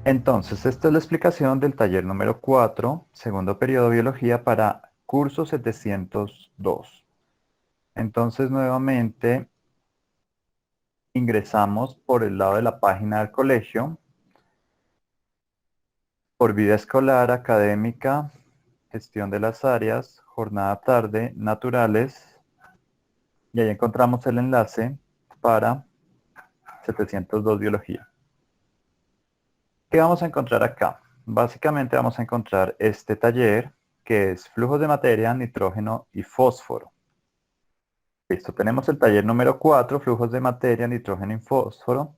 Entonces, esta es la explicación del taller número 4, segundo periodo de biología para curso 702. Entonces, nuevamente, ingresamos por el lado de la página del colegio, por vida escolar, académica, gestión de las áreas, jornada tarde, naturales, y ahí encontramos el enlace para 702 biología. ¿Qué vamos a encontrar acá? Básicamente vamos a encontrar este taller que es flujos de materia, nitrógeno y fósforo. Listo, tenemos el taller número 4, flujos de materia, nitrógeno y fósforo.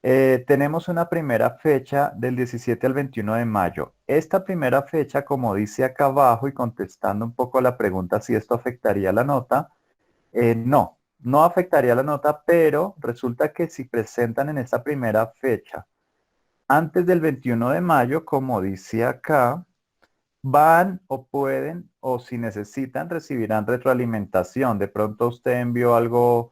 Tenemos una primera fecha del 17 al 21 de mayo. Esta primera fecha, como dice acá abajo y contestando un poco a la pregunta si esto afectaría la nota, no afectaría la nota, pero resulta que si presentan en esta primera fecha antes del 21 de mayo, como dice acá, van o pueden o si necesitan recibirán retroalimentación. De pronto usted envió algo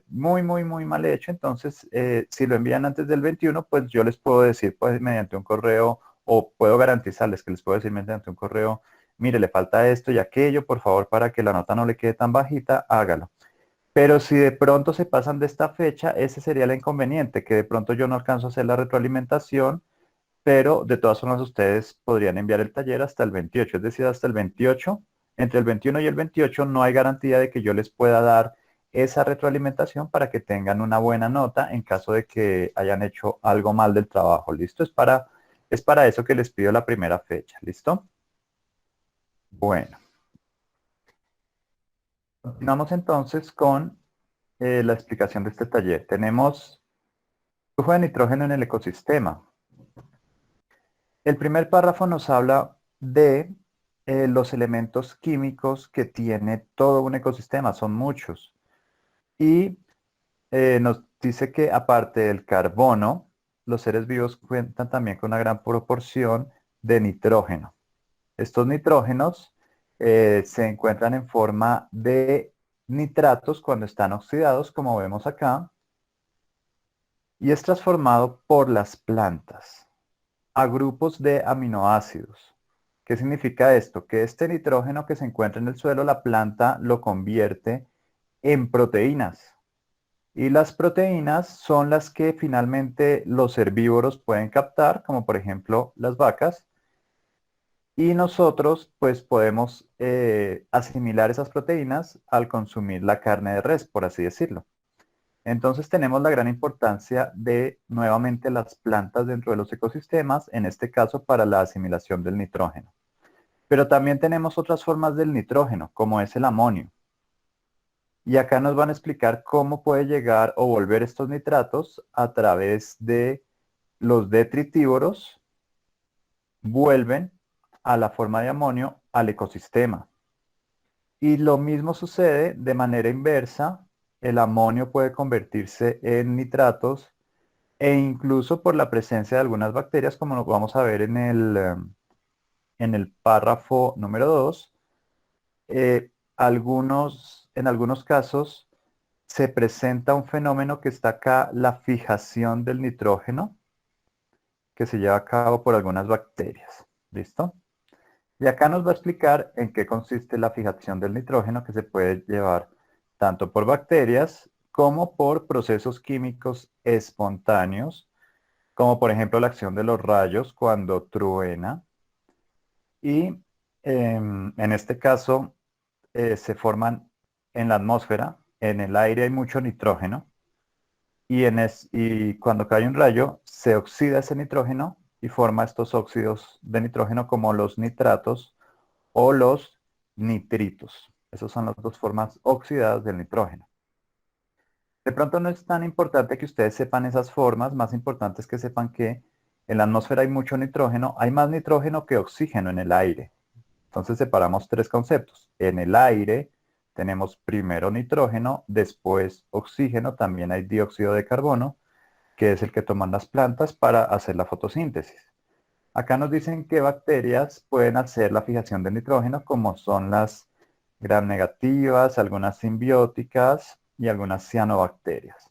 muy mal hecho, entonces si lo envían antes del 21, pues yo les puedo decir pues mediante un correo o puedo garantizarles que les puedo decir mediante un correo, mire, le falta esto y aquello, por favor, para que la nota no le quede tan bajita, hágalo. Pero si de pronto se pasan de esta fecha, ese sería el inconveniente, que de pronto yo no alcanzo a hacer la retroalimentación, pero de todas formas ustedes podrían enviar el taller hasta el 28, es decir, hasta el 28. Entre el 21 y el 28 no hay garantía de que yo les pueda dar esa retroalimentación para que tengan una buena nota en caso de que hayan hecho algo mal del trabajo. ¿Listo? Es para eso que les pido la primera fecha. ¿Listo? Bueno, continuamos entonces con la explicación de este taller. Tenemos flujo de nitrógeno en el ecosistema. El primer párrafo nos habla de los elementos químicos que tiene todo un ecosistema, son muchos. Y nos dice que aparte del carbono, los seres vivos cuentan también con una gran proporción de nitrógeno. Estos nitrógenos se encuentran en forma de nitratos cuando están oxidados, como vemos acá, y es transformado por las plantas a grupos de aminoácidos. ¿Qué significa esto? Que este nitrógeno que se encuentra en el suelo, la planta lo convierte en proteínas. Y las proteínas son las que finalmente los herbívoros pueden captar, como por ejemplo las vacas. Y nosotros pues podemos asimilar esas proteínas al consumir la carne de res, por así decirlo. Entonces tenemos la gran importancia de nuevamente las plantas dentro de los ecosistemas, en este caso para la asimilación del nitrógeno. Pero también tenemos otras formas del nitrógeno, como es el amonio. Y acá nos van a explicar cómo puede llegar o volver estos nitratos a través de los detritívoros, vuelven a la forma de amonio al ecosistema. Y lo mismo sucede de manera inversa, el amonio puede convertirse en nitratos e incluso por la presencia de algunas bacterias, como lo vamos a ver en el párrafo número 2, en algunos casos se presenta un fenómeno que está acá, la fijación del nitrógeno, que se lleva a cabo por algunas bacterias. ¿Listo? Y acá nos va a explicar en qué consiste la fijación del nitrógeno, que se puede llevar tanto por bacterias como por procesos químicos espontáneos, como por ejemplo la acción de los rayos cuando truena. Y en este caso se forman en la atmósfera, en el aire hay mucho nitrógeno, y cuando cae un rayo se oxida ese nitrógeno y forma estos óxidos de nitrógeno como los nitratos o los nitritos. Esas son las dos formas oxidadas del nitrógeno. De pronto no es tan importante que ustedes sepan esas formas, más importante es que sepan que en la atmósfera hay mucho nitrógeno, hay más nitrógeno que oxígeno en el aire. Entonces separamos tres conceptos. En el aire tenemos primero nitrógeno, después oxígeno, también hay dióxido de carbono, que es el que toman las plantas para hacer la fotosíntesis. Acá nos dicen que bacterias pueden hacer la fijación de nitrógeno, como son las gram negativas, algunas simbióticas y algunas cianobacterias.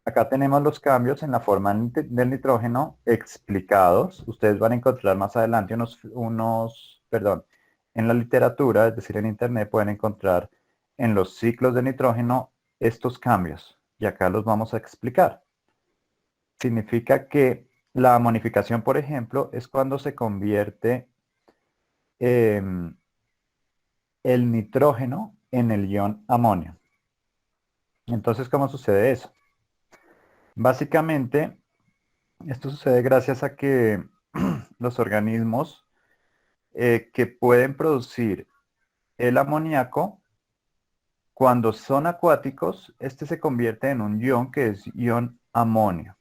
Acá tenemos los cambios en la forma del nitrógeno explicados. Ustedes van a encontrar más adelante perdón, en la literatura, es decir, en internet, pueden encontrar en los ciclos de nitrógeno estos cambios. Y acá los vamos a explicar. Significa que la amonificación, por ejemplo, es cuando se convierte el nitrógeno en el ion amonio. Entonces, ¿cómo sucede eso? Básicamente, esto sucede gracias a que los organismos que pueden producir el amoníaco, cuando son acuáticos, este se convierte en un ion que es ion amonio.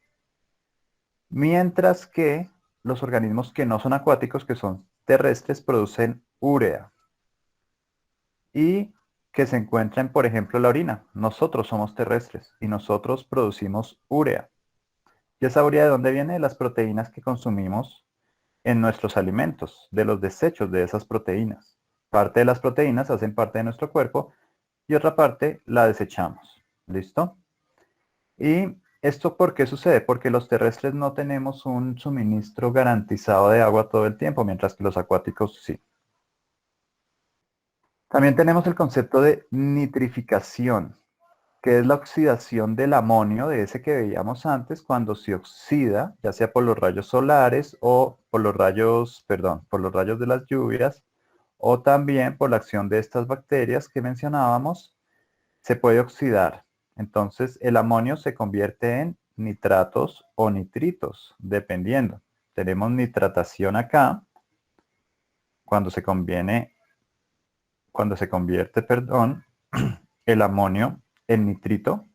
Mientras que los organismos que no son acuáticos, que son terrestres, producen urea. Y que se encuentran, por ejemplo, en la orina. Nosotros somos terrestres y nosotros producimos urea. ¿Y esa urea de dónde viene? De las proteínas que consumimos en nuestros alimentos, de los desechos de esas proteínas. Parte de las proteínas hacen parte de nuestro cuerpo y otra parte la desechamos. ¿Listo? ¿Y esto por qué sucede? Porque los terrestres no tenemos un suministro garantizado de agua todo el tiempo, mientras que los acuáticos sí. También tenemos el concepto de nitrificación, que es la oxidación del amonio, de ese que veíamos antes, cuando se oxida, ya sea por los rayos solares o por los rayos, por los rayos de las lluvias, o también por la acción de estas bacterias que mencionábamos, se puede oxidar. Entonces el amonio se convierte en nitratos o nitritos, dependiendo. Tenemos nitratación acá, cuando se convierte, el amonio en nitrito,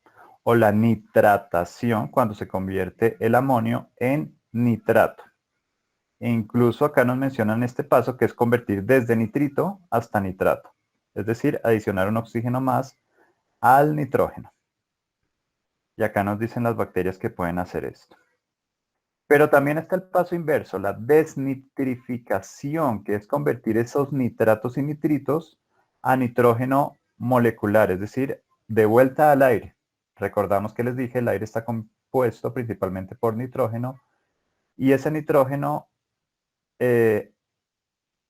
o la nitratación, cuando se convierte el amonio en nitrato. E incluso acá nos mencionan este paso que es convertir desde nitrito hasta nitrato. Es decir, adicionar un oxígeno más al nitrógeno. Y acá nos dicen las bacterias que pueden hacer esto. Pero también está el paso inverso, la desnitrificación, que es convertir esos nitratos y nitritos a nitrógeno molecular, es decir, de vuelta al aire. Recordamos que les dije, el aire está compuesto principalmente por nitrógeno, y ese nitrógeno es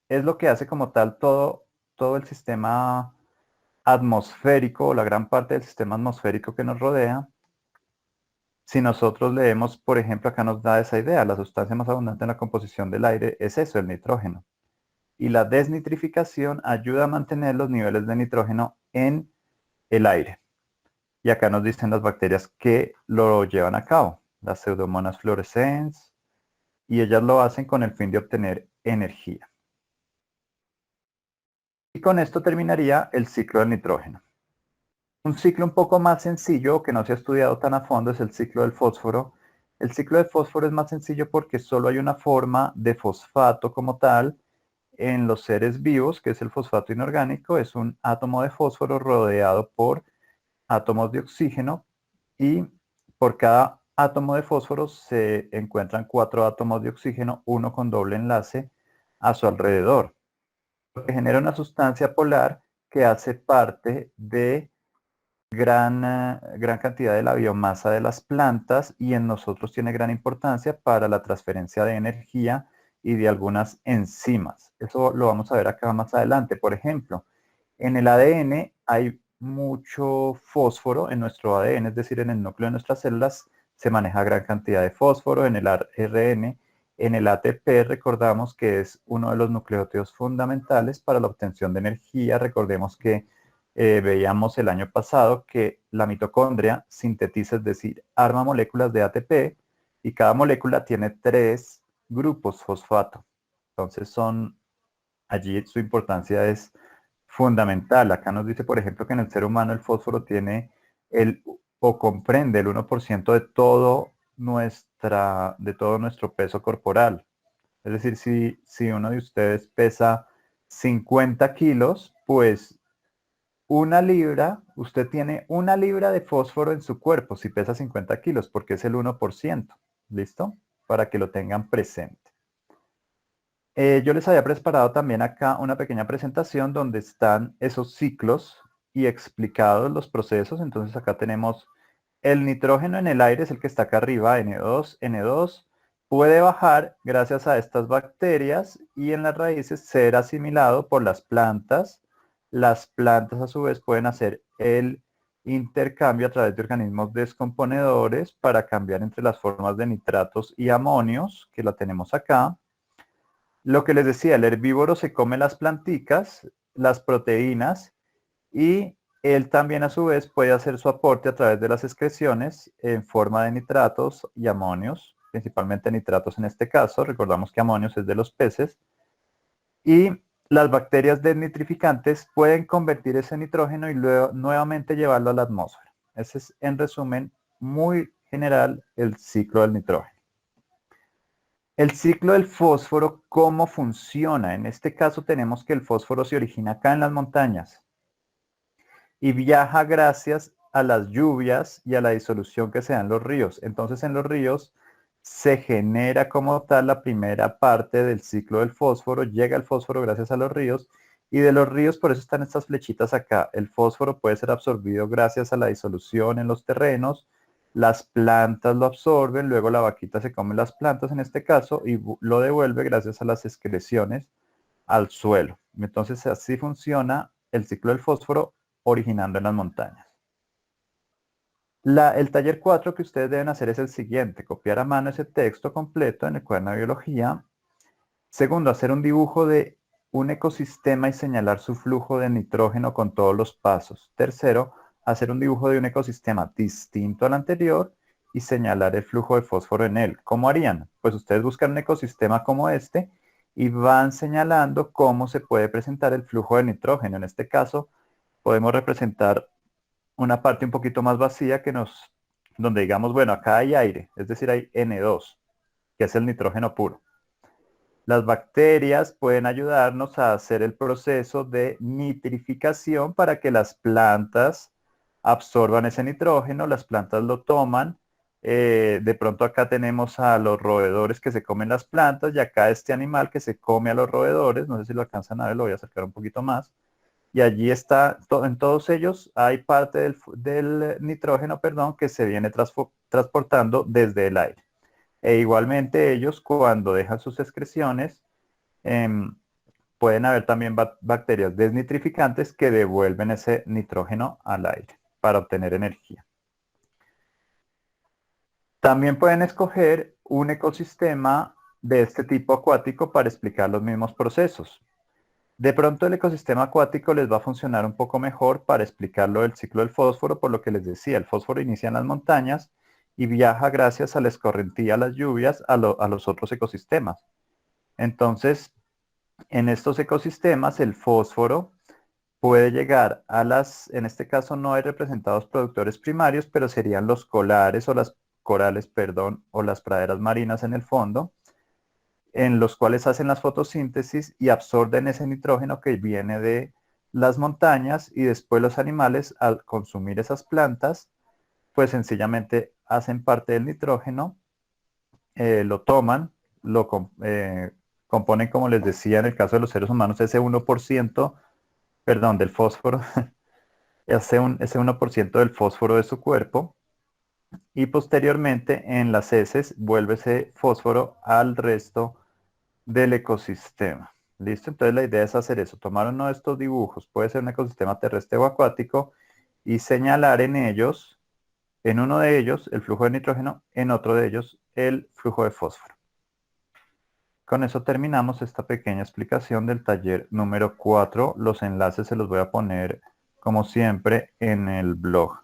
lo que hace como tal todo el sistema atmosférico, o la gran parte del sistema atmosférico que nos rodea. Si nosotros leemos, por ejemplo, acá nos da esa idea, la sustancia más abundante en la composición del aire es eso, el nitrógeno. Y la desnitrificación ayuda a mantener los niveles de nitrógeno en el aire. Y acá nos dicen las bacterias que lo llevan a cabo, las Pseudomonas fluorescens, y ellas lo hacen con el fin de obtener energía. Y con esto terminaría el ciclo del nitrógeno. Un ciclo un poco más sencillo, que no se ha estudiado tan a fondo, es el ciclo del fósforo. El ciclo del fósforo es más sencillo porque solo hay una forma de fosfato como tal en los seres vivos, que es el fosfato inorgánico. Es un átomo de fósforo rodeado por átomos de oxígeno, y por cada átomo de fósforo se encuentran 4 átomos de oxígeno, uno con doble enlace a su alrededor, lo que genera una sustancia polar que hace parte de gran cantidad de la biomasa de las plantas, y en nosotros tiene gran importancia para la transferencia de energía y de algunas enzimas. Eso lo vamos a ver acá más adelante. Por ejemplo, en el ADN hay mucho fósforo en nuestro ADN, es decir, en el núcleo de nuestras células se maneja gran cantidad de fósforo. En el ARN, en el ATP, recordamos que es uno de los nucleótidos fundamentales para la obtención de energía. Recordemos que veíamos el año pasado que la mitocondria sintetiza, es decir, arma moléculas de ATP, y cada molécula tiene 3 grupos fosfato. Entonces allí su importancia es fundamental. Acá nos dice, por ejemplo, que en el ser humano el fósforo tiene o comprende el 1% de todo nuestro peso corporal. Es decir, si uno de ustedes pesa 50 kilos, pues usted tiene 1 libra de fósforo en su cuerpo si pesa 50 kilos, porque es el 1%. ¿Listo? Para que lo tengan presente. Yo les había preparado también acá una pequeña presentación donde están esos ciclos y explicados los procesos. Entonces acá tenemos el nitrógeno en el aire es el que está acá arriba, N2. N2 puede bajar gracias a estas bacterias y en las raíces ser asimilado por las plantas. Las plantas a su vez pueden hacer el intercambio a través de organismos descomponedores para cambiar entre las formas de nitratos y amonios, que la tenemos acá. Lo que les decía, el herbívoro se come las planticas, las proteínas, y él también a su vez puede hacer su aporte a través de las excreciones en forma de nitratos y amonios, principalmente nitratos en este caso. Recordamos que amonios es de los peces. Y las bacterias desnitrificantes pueden convertir ese nitrógeno y luego nuevamente llevarlo a la atmósfera. Ese es, en resumen, muy general, el ciclo del nitrógeno. El ciclo del fósforo, ¿cómo funciona? En este caso tenemos que el fósforo se origina acá en las montañas y viaja gracias a las lluvias y a la disolución que se da en los ríos. Entonces en los ríos se genera como tal la primera parte del ciclo del fósforo, llega el fósforo gracias a los ríos, y de los ríos, por eso están estas flechitas acá, el fósforo puede ser absorbido gracias a la disolución en los terrenos, las plantas lo absorben, luego la vaquita se come las plantas en este caso y lo devuelve gracias a las excreciones al suelo. Entonces así funciona el ciclo del fósforo originando en las montañas. El taller 4 que ustedes deben hacer es el siguiente: copiar a mano ese texto completo en el cuaderno de biología. Segundo, hacer un dibujo de un ecosistema y señalar su flujo de nitrógeno con todos los pasos. Tercero, hacer un dibujo de un ecosistema distinto al anterior y señalar el flujo de fósforo en él. ¿Cómo harían? Pues ustedes buscan un ecosistema como este y van señalando cómo se puede presentar el flujo de nitrógeno. En este caso, podemos representar una parte un poquito más vacía donde digamos, bueno, acá hay aire, es decir, hay N2, que es el nitrógeno puro. Las bacterias pueden ayudarnos a hacer el proceso de nitrificación para que las plantas absorban ese nitrógeno, las plantas lo toman. De pronto acá tenemos a los roedores que se comen las plantas y acá este animal que se come a los roedores, no sé si lo alcanzan a ver, lo voy a acercar un poquito más. Y allí está, en todos ellos hay parte del nitrógeno, perdón, que se viene transportando desde el aire. E igualmente ellos cuando dejan sus excreciones, pueden haber también bacterias desnitrificantes que devuelven ese nitrógeno al aire para obtener energía. También pueden escoger un ecosistema de este tipo acuático para explicar los mismos procesos. De pronto el ecosistema acuático les va a funcionar un poco mejor para explicarlo del ciclo del fósforo, por lo que les decía, el fósforo inicia en las montañas y viaja gracias a la escorrentía, a las lluvias, a los otros ecosistemas. Entonces, en estos ecosistemas el fósforo puede llegar en este caso no hay representados productores primarios, pero serían los colares o las corales, perdón, o las praderas marinas en el fondo, en los cuales hacen las fotosíntesis y absorben ese nitrógeno que viene de las montañas, y después los animales, al consumir esas plantas, pues sencillamente hacen parte del nitrógeno, lo toman, lo componen, como les decía, en el caso de los seres humanos, ese 1%, perdón, del fósforo, ese 1% del fósforo de su cuerpo, y posteriormente en las heces vuelve ese fósforo al resto del ecosistema. ¿Listo? Entonces la idea es hacer eso, tomar uno de estos dibujos, puede ser un ecosistema terrestre o acuático, y señalar en ellos, en uno de ellos, el flujo de nitrógeno, en otro de ellos, el flujo de fósforo. Con eso terminamos esta pequeña explicación del taller número 4. Los enlaces se los voy a poner, como siempre, en el blog.